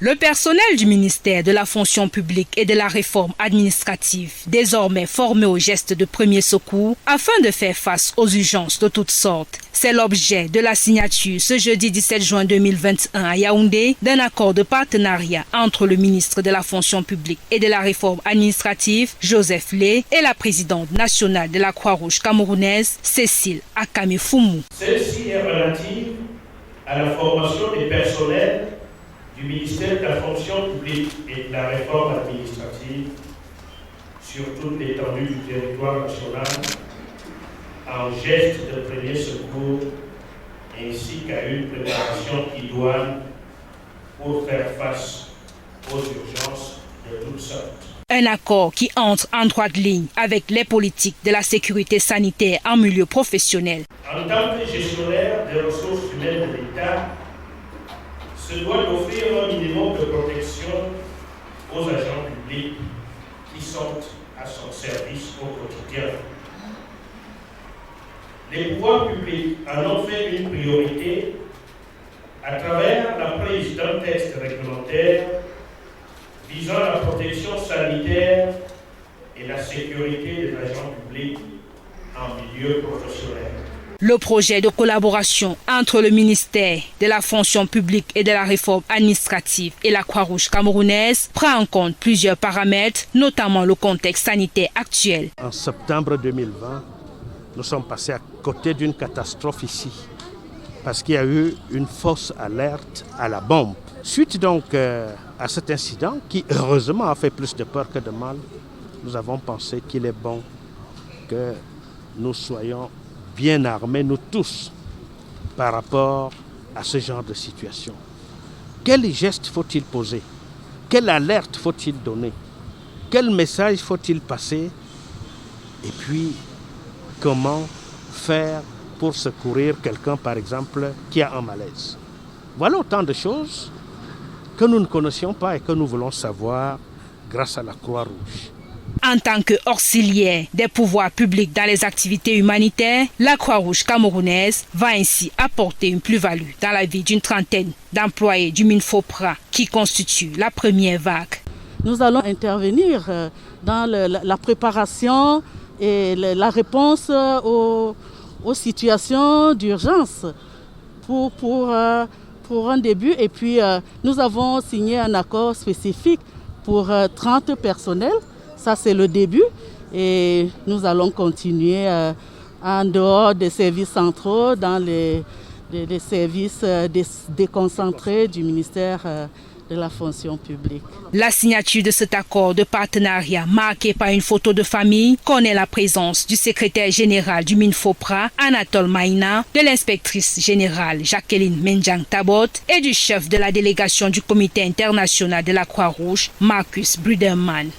Le personnel du ministère de la fonction publique et de la réforme administrative, désormais formé aux gestes de premier secours afin de faire face aux urgences de toutes sortes. C'est l'objet de la signature ce jeudi 17 juin 2021 à Yaoundé d'un accord de partenariat entre le ministre de la fonction publique et de la réforme administrative, Joseph Lé, et la présidente nationale de la Croix-Rouge camerounaise, Cécile Akame-Foumou. Celle-ci est relative à la formation des personnels du ministère de la fonction publique et de la réforme administrative sur toute l'étendue du territoire national en geste de premier secours ainsi qu'à une préparation idoine pour faire face aux urgences de toutes sortes. Un accord qui entre en droite ligne avec les politiques de la sécurité sanitaire en milieu professionnel. En tant que gestionnaire des ressources humaines de l'État, se doit d'offrir un minimum de protection aux agents publics qui sont à son service au quotidien. Les pouvoirs publics en ont fait une priorité à travers la prise d'un texte réglementaire visant la protection sanitaire et la sécurité des agents publics en milieu professionnel. Le projet de collaboration entre le ministère de la fonction publique et de la réforme administrative et la Croix-Rouge camerounaise prend en compte plusieurs paramètres, notamment le contexte sanitaire actuel. En septembre 2020, nous sommes passés à côté d'une catastrophe ici, parce qu'il y a eu une fausse alerte à la bombe. Suite donc à cet incident, qui heureusement a fait plus de peur que de mal, nous avons pensé qu'il est bon que nous soyons bien armés, nous tous, par rapport à ce genre de situation. Quel geste faut-il poser? Quelle alerte faut-il donner? Quel message faut-il passer? Et puis, comment faire pour secourir quelqu'un, par exemple, qui a un malaise? Voilà autant de choses que nous ne connaissions pas et que nous voulons savoir grâce à la Croix-Rouge. En tant qu'auxiliaire des pouvoirs publics dans les activités humanitaires, la Croix-Rouge camerounaise va ainsi apporter une plus-value dans la vie d'une trentaine d'employés du MINFOPRA qui constitue la première vague. Nous allons intervenir dans la préparation et la réponse aux situations d'urgence pour un début. Et puis nous avons signé un accord spécifique pour 30 personnels. Ça, c'est le début et nous allons continuer en dehors des services centraux, dans les services déconcentrés du ministère de la fonction publique. La signature de cet accord de partenariat marqué par une photo de famille connaît la présence du secrétaire général du MINFOPRA, Anatole Maïna, de l'inspectrice générale Jacqueline Menjang Tabot et du chef de la délégation du comité international de la Croix-Rouge, Marcus Bruderman.